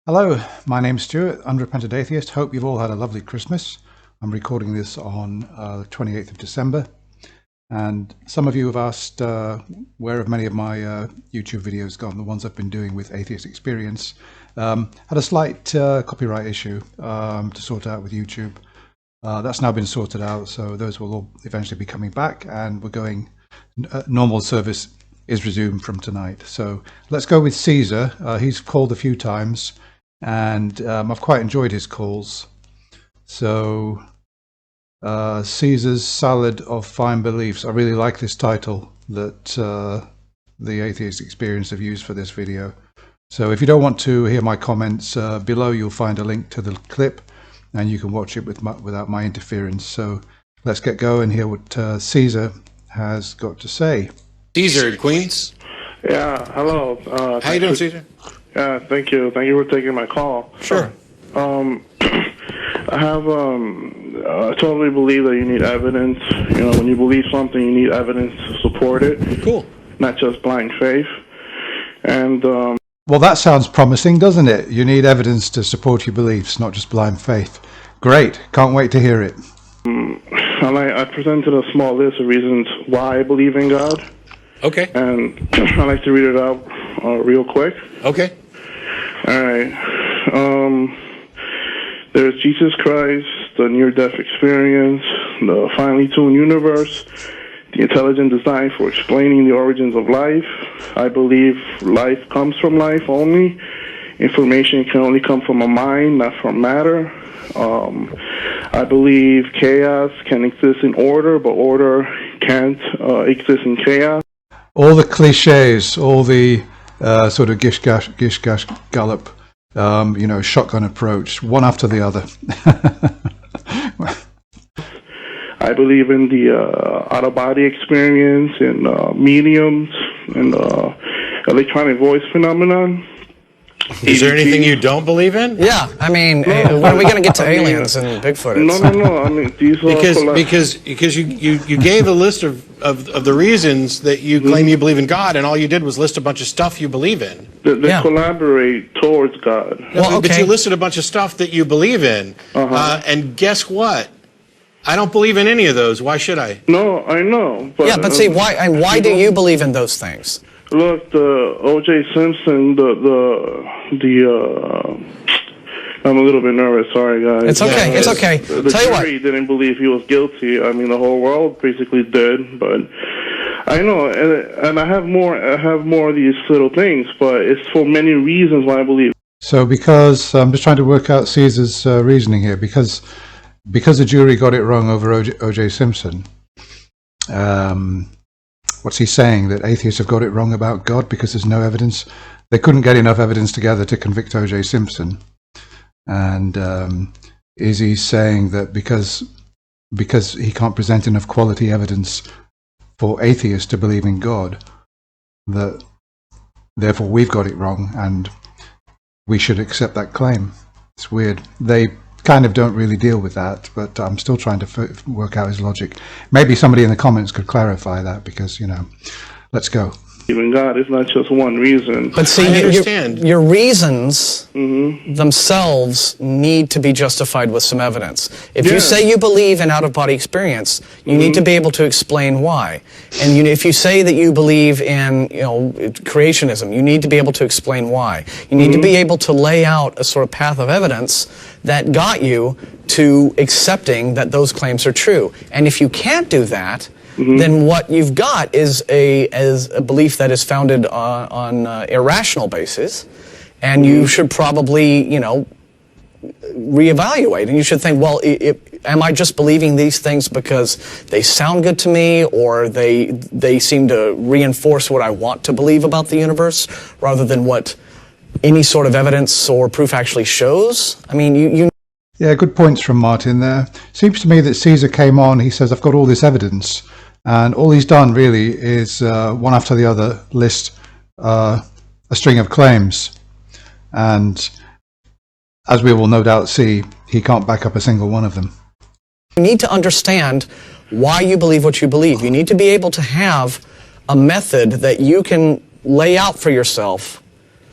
Hello, my name's Stuart, Unrepentant Atheist. Hope you've all had a lovely Christmas. I'm recording this on the 28th of December. And some of you have asked where have many of my YouTube videos gone, the ones I've been doing with Atheist Experience. Had a slight copyright issue to sort out with YouTube. That's now been sorted out, so those will all eventually be coming back, and we're going, normal service is resumed from tonight. So let's go with Caesar. He's called a few times, and I've quite enjoyed his calls. So Caesar's Salad of Fine Beliefs. I really like this title that the Atheist Experience have used for this video. So if you don't want to hear my comments, below you'll find a link to the clip, and you can watch it without my interference. So let's get going, hear what Caesar has got to say. Caesar in Queens. Yeah, hello. How you doing, Caesar? Yeah, thank you. Thank you for taking my call. Sure. I have, I totally believe that you need evidence. You know, when you believe something, you need evidence to support it. Cool. Not just blind faith. And, well, that sounds promising, doesn't it? You need evidence to support your beliefs, not just blind faith. Great. Can't wait to hear it. I presented a small list of reasons why I believe in God. Okay. And I'd like to read it out real quick. Okay. All right. There's Jesus Christ, the near-death experience, the finely tuned universe, the intelligent design for explaining the origins of life. I believe life comes from life only. Information can only come from a mind, not from matter. I believe chaos can exist in order, but order can't exist in chaos. All the cliches, all the sort of gish-gash gallop, you know, shotgun approach, one after the other. I believe in the out-of-body experience and mediums and electronic voice phenomenon. Is there anything you don't believe in? Yeah, I mean, when are we going to get to aliens and Bigfoot? No. I mean, these are because you gave a list of the reasons that you claim you believe in God, and all you did was list a bunch of stuff you believe in. They collaborate towards God. Well, okay. But you listed a bunch of stuff that you believe in, and guess what? I don't believe in any of those. Why should I? No, I know. But, yeah, but see, why do you believe in those things? Look, the O.J. Simpson, I'm a little bit nervous. Sorry, guys. It's okay. It's okay. The Tell you what. jury didn't believe he was guilty. I mean, the whole world basically did. But I know, and I have more. I have more of these little things, but it's for many reasons why I believe. So, because I'm just trying to work out Caesar's reasoning here, because the jury got it wrong over O.J. Simpson. What's he saying? That atheists have got it wrong about God because there's no evidence? They couldn't get enough evidence together to convict O.J. Simpson. And is he saying that because he can't present enough quality evidence for atheists to believe in God, that therefore we've got it wrong and we should accept that claim? It's weird. They kind of don't really deal with that, but I'm still trying to work out his logic. Maybe somebody in the comments could clarify that, because, you know, let's go. Even God is not just one reason. But see, your reasons themselves need to be justified with some evidence. If you say you believe in out-of-body experience, you need to be able to explain why. And if you say that you believe in, you know, creationism, you need to be able to explain why. You need to be able to lay out a sort of path of evidence that got you to accepting that those claims are true. And if you can't do that, then what you've got is a belief that is founded on irrational basis, and you should probably, you know, reevaluate. And you should think, well, am I just believing these things because they sound good to me, or they seem to reinforce what I want to believe about the universe, rather than what any sort of evidence or proof actually shows? I mean, you Yeah, good points from Martin there. Seems to me that Caesar came on, he says, I've got all this evidence. And all he's done really is one after the other list a string of claims. And as we will no doubt see, he can't back up a single one of them. You need to understand why you believe what you believe. You need to be able to have a method that you can lay out for yourself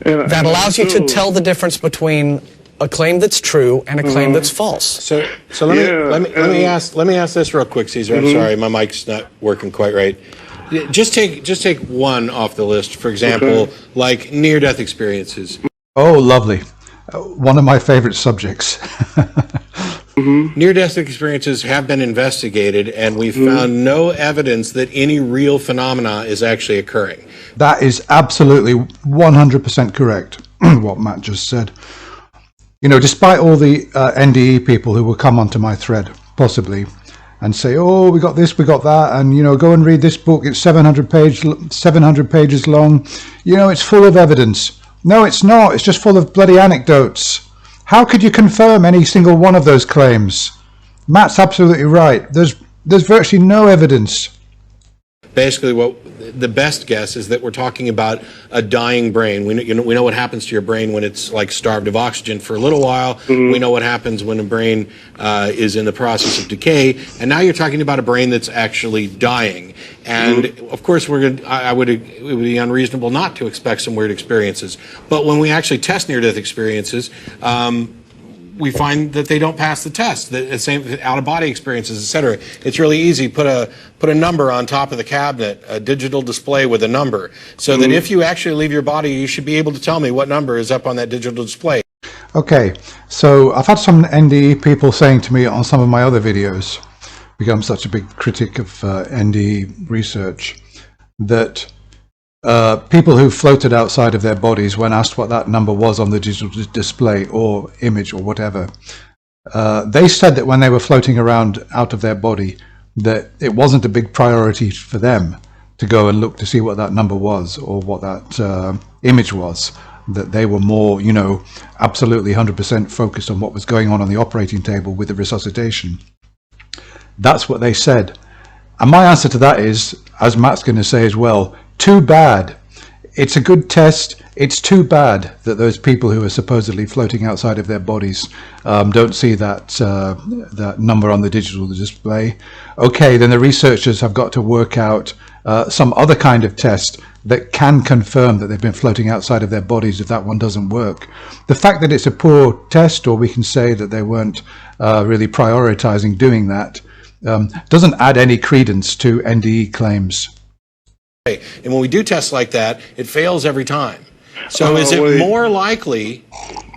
that allows you to tell the difference between a claim that's true and a claim that's false. So let me ask this real quick, Caesar. I'm sorry, my mic's not working quite right. Just take one off the list, for example, like near-death experiences. Oh, lovely. One of my favorite subjects. Near-death experiences have been investigated, and we've found no evidence that any real phenomena is actually occurring. That is absolutely 100% correct, what Matt just said. You know, despite all the NDE people who will come onto my thread, possibly, and say, oh, we got this, we got that, and, you know, go and read this book, it's 700 pages long. You know, it's full of evidence. No, it's not. It's just full of bloody anecdotes. How could you confirm any single one of those claims? Matt's absolutely right. There's virtually no evidence. Basically, what the best guess is that we're talking about a dying brain. We know what happens to your brain when it's like starved of oxygen for a little while. We know what happens when a brain is in the process of decay. And now you're talking about a brain that's actually dying. And of course, it would be unreasonable not to expect some weird experiences. But when we actually test near-death experiences, we find that they don't pass the test. The same out-of-body experiences, etc. It's really easy. Put a number on top of the cabinet, a digital display with a number, so that if you actually leave your body, you should be able to tell me what number is up on that digital display. Okay, so I've had some NDE people saying to me on some of my other videos, become such a big critic of NDE research, that people who floated outside of their bodies, when asked what that number was on the digital display or image or whatever, they said that when they were floating around out of their body, that it wasn't a big priority for them to go and look to see what that number was or what that image was, that they were more, you know, absolutely 100% focused on what was going on the operating table with the resuscitation. That's what they said. And my answer to that is, as Matt's going to say as well, too bad. It's a good test. It's too bad that those people who are supposedly floating outside of their bodies don't see that number on the digital display. Okay, then the researchers have got to work out some other kind of test that can confirm that they've been floating outside of their bodies if that one doesn't work. The fact that it's a poor test, or we can say that they weren't really prioritizing doing that, doesn't add any credence to NDE claims. And when we do tests like that, it fails every time. So is it more likely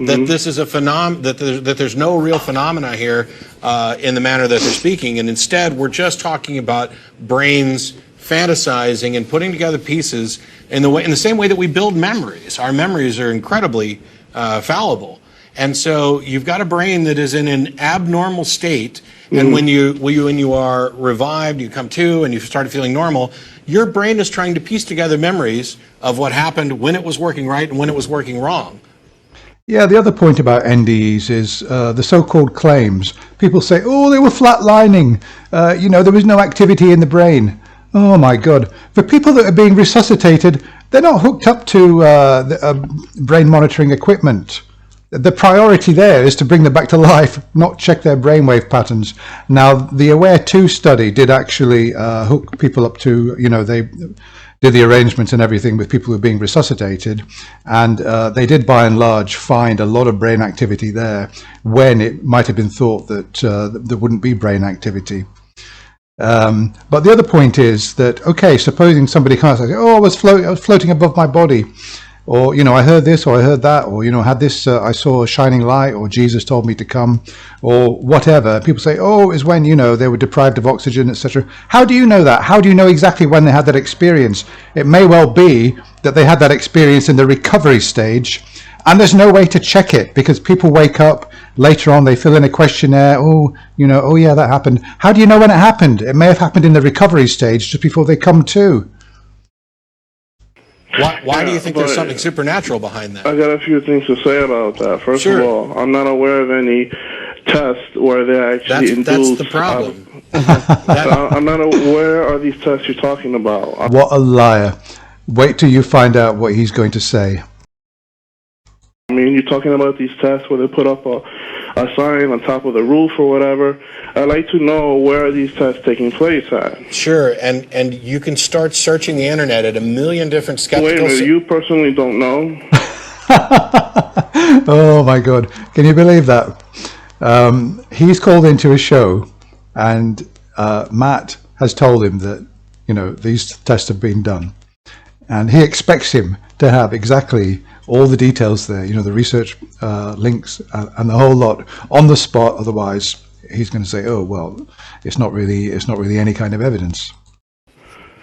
that this is a that there's no real phenomena here in the manner that they're speaking, and instead we're just talking about brains fantasizing and putting together pieces in the same way that we build memories? Our memories are incredibly fallible. And so you've got a brain that is in an abnormal state, and when you are revived, you come to and you start feeling normal, your brain is trying to piece together memories of what happened when it was working right and when it was working wrong. Yeah, the other point about NDEs is the so-called claims. People say, oh, they were flatlining. You know, there was no activity in the brain. Oh, my God. For people that are being resuscitated, they're not hooked up to brain monitoring equipment. The priority there is to bring them back to life, not check their brainwave patterns. Now, the AWARE 2 study did actually hook people up to, you know, they did the arrangements and everything with people who were being resuscitated, and they did by and large find a lot of brain activity there when it might have been thought that there wouldn't be brain activity. But the other point is that, okay, supposing somebody comes and says, oh, I was floating above my body, or, you know, I heard this, or I heard that, or, you know, had this, I saw a shining light, or Jesus told me to come, or whatever. People say, oh, it was when, you know, they were deprived of oxygen, etc. How do you know that? How do you know exactly when they had that experience? It may well be that they had that experience in the recovery stage, and there's no way to check it, because people wake up later on, they fill in a questionnaire, oh, you know, oh yeah, that happened. How do you know when it happened? It may have happened in the recovery stage, just before they come to. Why do you think there's something supernatural behind that? I got a few things to say about that. First of all, I'm not aware of any tests where they actually induce... That's the problem. I'm not aware of these tests you're talking about. What a liar. Wait till you find out what he's going to say. I mean, you're talking about these tests where they put up a sign on top of the roof or whatever. I'd like to know where are these tests taking place at. Sure, and you can start searching the internet at a million different skeptical... Wait a minute, you personally don't know? Oh my God. Can you believe that? He's called into a show and Matt has told him that, these tests have been done. And he expects him to have exactly all the details there, the research links and the whole lot on the spot. Otherwise, he's going to say, oh, well, it's not really any kind of evidence.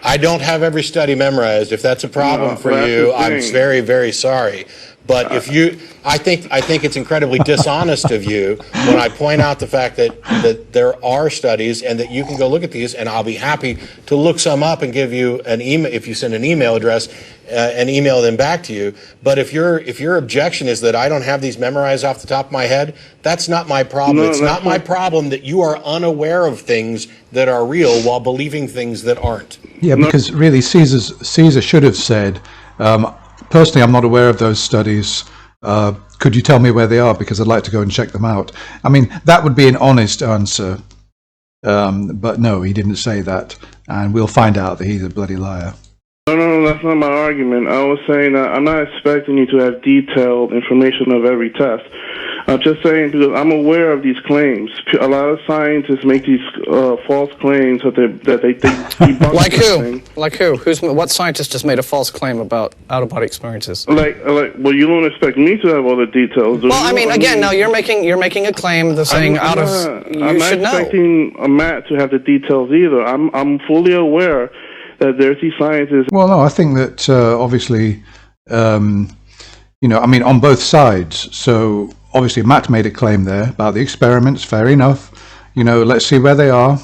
I don't have every study memorized. If that's a problem for that's you, the I'm thing. very, very sorry. But if you, I think it's incredibly dishonest of you when I point out the fact that there are studies and that you can go look at these, and I'll be happy to look some up and give you an email if you send an email address and email them back to you. But if your objection is that I don't have these memorized off the top of my head, that's not my problem. No, it's not my problem that you are unaware of things that are real while believing things that aren't. Yeah, because really Caesar should have said, personally, I'm not aware of those studies. Could you tell me where they are? Because I'd like to go and check them out. I mean, that would be an honest answer. But no, he didn't say that. And we'll find out that he's a bloody liar. No, that's not my argument. I was saying that I'm not expecting you to have detailed information of every test. I'm just saying because I'm aware of these claims. A lot of scientists make these false claims that they debunk. Like who? something. Like who? What scientist just made a false claim about out-of-body experiences? Well, you don't expect me to have all the details. Do Well, you? I mean, again, no, you're making a claim that's saying I'm you not should know. expecting Matt to have the details either. I'm fully aware that there's these scientists. Well, no, I think that obviously, I mean, on both sides. So obviously, Matt made a claim there about the experiments. Fair enough. Let's see where they are.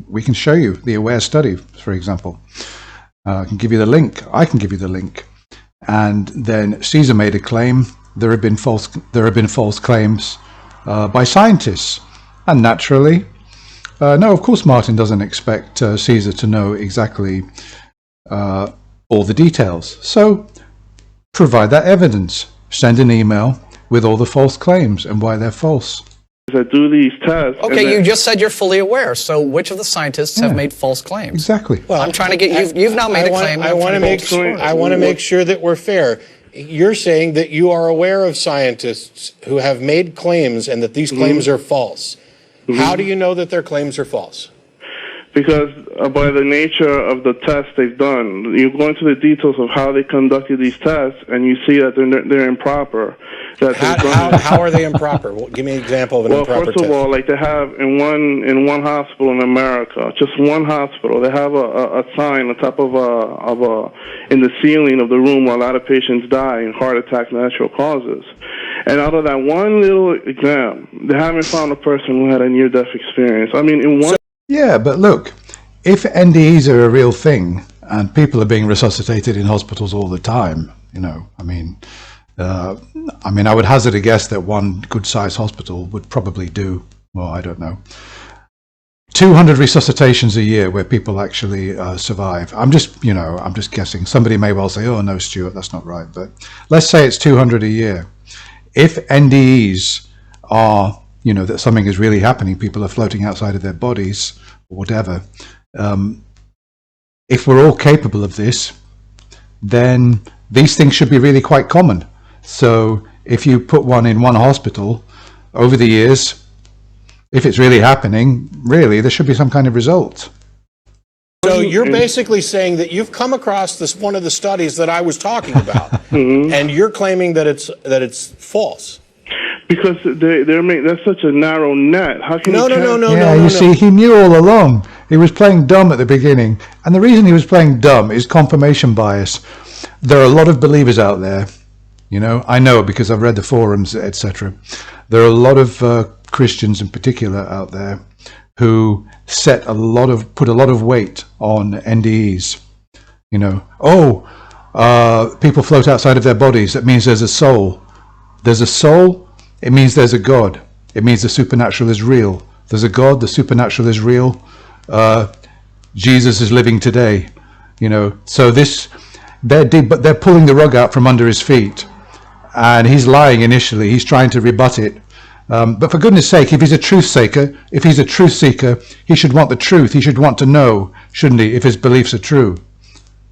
We can show you the AWARE study, for example. I can give you the link. I can give you the link. And then Caesar made a claim. There have been false claims by scientists, and naturally. No, of course, Martin doesn't expect Caesar to know exactly all the details. So provide that evidence. Send an email with all the false claims and why they're false. That do these tests. Okay, you just said you're fully aware. So which of the scientists have made false claims? Exactly. Well, I'm trying to get you've now made a claim. I want to make sure that we're fair. You're saying that you are aware of scientists who have made claims and that these claims are false. How do you know that their claims are false? Because by the nature of the tests they've done, you go into the details of how they conducted these tests, and you see that they're improper. How are they improper? Well, give me an example of an improper test. Well, first of all, like they have in one hospital in America, just one hospital, they have a sign on top of in the ceiling of the room where a lot of patients die in heart attack natural causes. And out of that one little exam, they haven't found a person who had a near-death experience. I mean, in one. Yeah, but look, if NDEs are a real thing and people are being resuscitated in hospitals all the time, I would hazard a guess that one good-sized hospital would probably do, well, I don't know, 200 resuscitations a year where people actually survive. I'm just guessing. Somebody may well say, oh, no, Stuart, that's not right. But let's say it's 200 a year. If NDEs are, that something is really happening, people are floating outside of their bodies or whatever, if we're all capable of this, then these things should be really quite common. So if you put one in one hospital over the years, if it's really happening, really, there should be some kind of result. So you're basically saying that you've come across one of the studies that I was talking about, and you're claiming that it's false. Because that's such a narrow net. How can No. You see, he knew all along. He was playing dumb at the beginning. And the reason he was playing dumb is confirmation bias. There are a lot of believers out there. I know because I've read the forums, etc. There are a lot of Christians in particular out there who put a lot of weight on NDEs. People float outside of their bodies. That means there's a soul. There's a soul. It means there's a God. It means the supernatural is real. There's a God. The supernatural is real. Jesus is living today. So they're pulling the rug out from under his feet, and he's lying initially. He's trying to rebut it. But for goodness sake, if he's a truth seeker, he should want the truth. He should want to know, shouldn't he, if his beliefs are true?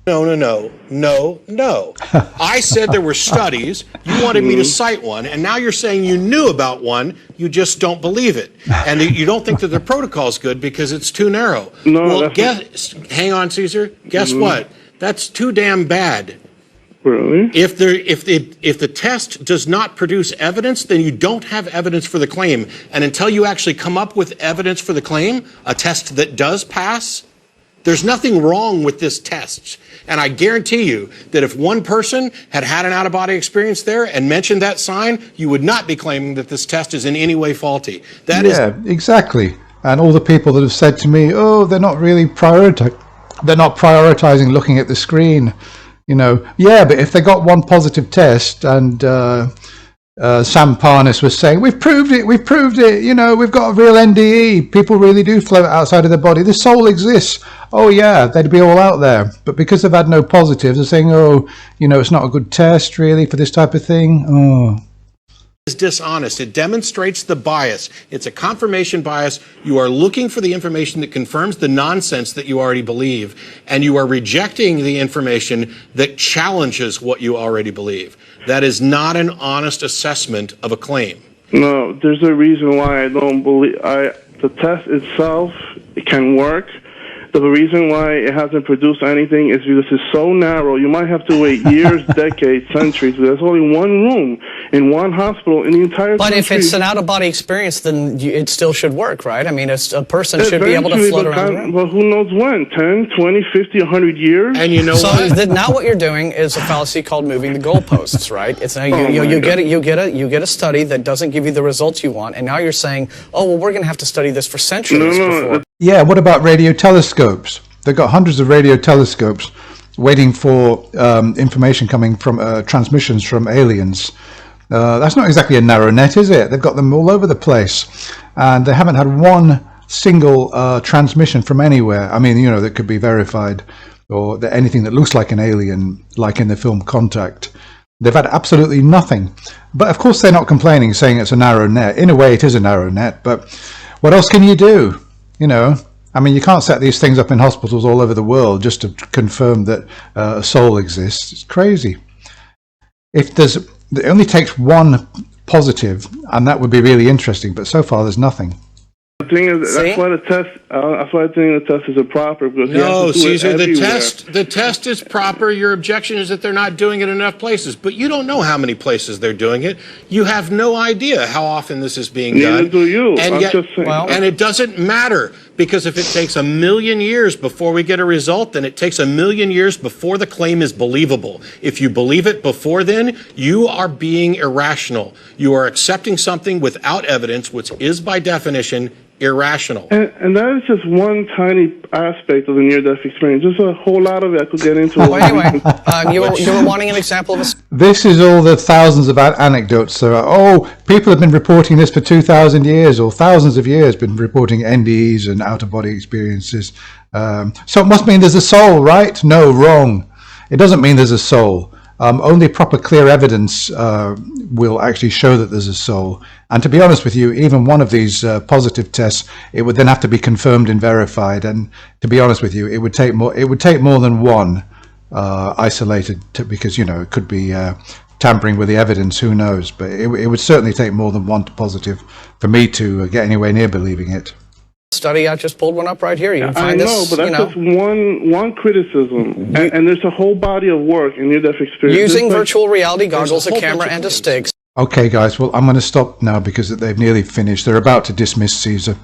No. I said there were studies. You wanted me to cite one, and now you're saying you knew about one. You just don't believe it, and you don't think that the protocol is good because it's too narrow. No, well, hang on, Caesar. Guess what? That's too damn bad. Really? If the test does not produce evidence, then you don't have evidence for the claim. And until you actually come up with evidence for the claim, a test that does pass, there's nothing wrong with this test. And I guarantee you that if one person had had an out-of-body experience there and mentioned that sign, you would not be claiming that this test is in any way faulty. Exactly. And all the people that have said to me, oh, they're not prioritizing looking at the screen. You know, yeah, but if they got one positive test and Sam Parnas was saying, we've proved it, you know, we've got a real NDE, people really do float outside of their body, the soul exists, oh yeah, they'd be all out there. But because they've had no positives, they're saying, oh, you know, it's not a good test really for this type of thing. Oh. Is dishonest. It demonstrates the bias. It's a confirmation bias. You are looking for the information that confirms the nonsense that you already believe, and you are rejecting the information that challenges what you already believe. That is not an honest assessment of a claim. No, there's a reason why I don't believe the test itself, it can work. The reason why it hasn't produced anything is because it's so narrow. You might have to wait years, decades, centuries. There's only one room in one hospital in the entire country. But if it's an out-of-body experience, then it still should work, right? I mean, a person should be able to float around the room. Well, who knows when? 10, 20, 50, 100 years? And you know what? So now what you're doing is a fallacy called moving the goalposts, right? It's you get a study that doesn't give you the results you want, and now you're saying, oh, well, we're going to have to study this for centuries before. Yeah, what about radio telescopes? They've got hundreds of radio telescopes waiting for information coming from transmissions from aliens. That's not exactly a narrow net, is it? They've got them all over the place. And they haven't had one single transmission from anywhere. I mean, you know, that could be verified, or anything that looks like an alien, like in the film Contact. They've had absolutely nothing. But of course they're not complaining, saying it's a narrow net. In a way, it is a narrow net, but what else can you do? You know, I mean, you can't set these things up in hospitals all over the world just to confirm that a soul exists. It's crazy. It only takes one positive, and that would be really interesting. But so far, there's nothing. The thing is, that's why the test. That's why I think the test is improper. Because no, Caesar, the test is proper. Your objection is that they're not doing it in enough places, but you don't know how many places they're doing it. You have no idea how often this is being done. Neither do you. And yet, and it doesn't matter, because if it takes 1,000,000 years before we get a result, then it takes 1,000,000 years before the claim is believable. If you believe it before then, you are being irrational. You are accepting something without evidence, which is by definition irrational. And that is just one tiny aspect of the near-death experience. There's a whole lot of it I could get into. Well, anyway, you were wanting an example of a... This is all the thousands of anecdotes. Oh, people have been reporting this for 2,000 years, or thousands of years, been reporting NDEs and out-of-body experiences. So it must mean there's a soul, right? No, wrong. It doesn't mean there's a soul. Only proper clear evidence will actually show that there's a soul. And to be honest with you, even one of these positive tests, it would then have to be confirmed and verified. And to be honest with you, it would take more. It would take more than one isolated, because, you know, it could be tampering with the evidence. Who knows? But it would certainly take more than one positive for me to get anywhere near believing it. Study, I just pulled one up right here. You can find this. I know, but that's just one criticism, and there's a whole body of work in near-death experience. Using virtual reality goggles, a camera, and a stick. Okay, guys. Well, I'm going to stop now because they've nearly finished. They're about to dismiss Caesar.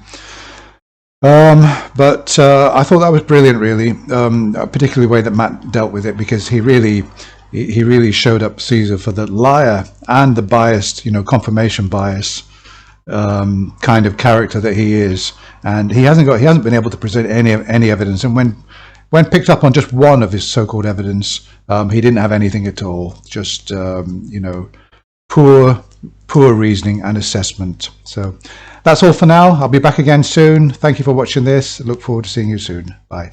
But I thought that was brilliant, really, particularly the way that Matt dealt with it, because he really showed up Caesar for the liar and the biased, you know, confirmation bias kind of character that he is. And he hasn't been able to present any evidence. And when picked up on just one of his so-called evidence, he didn't have anything at all. Just you know, poor reasoning and assessment. So that's all for now. I'll be back again soon. Thank you for watching this. I look forward to seeing you soon. Bye.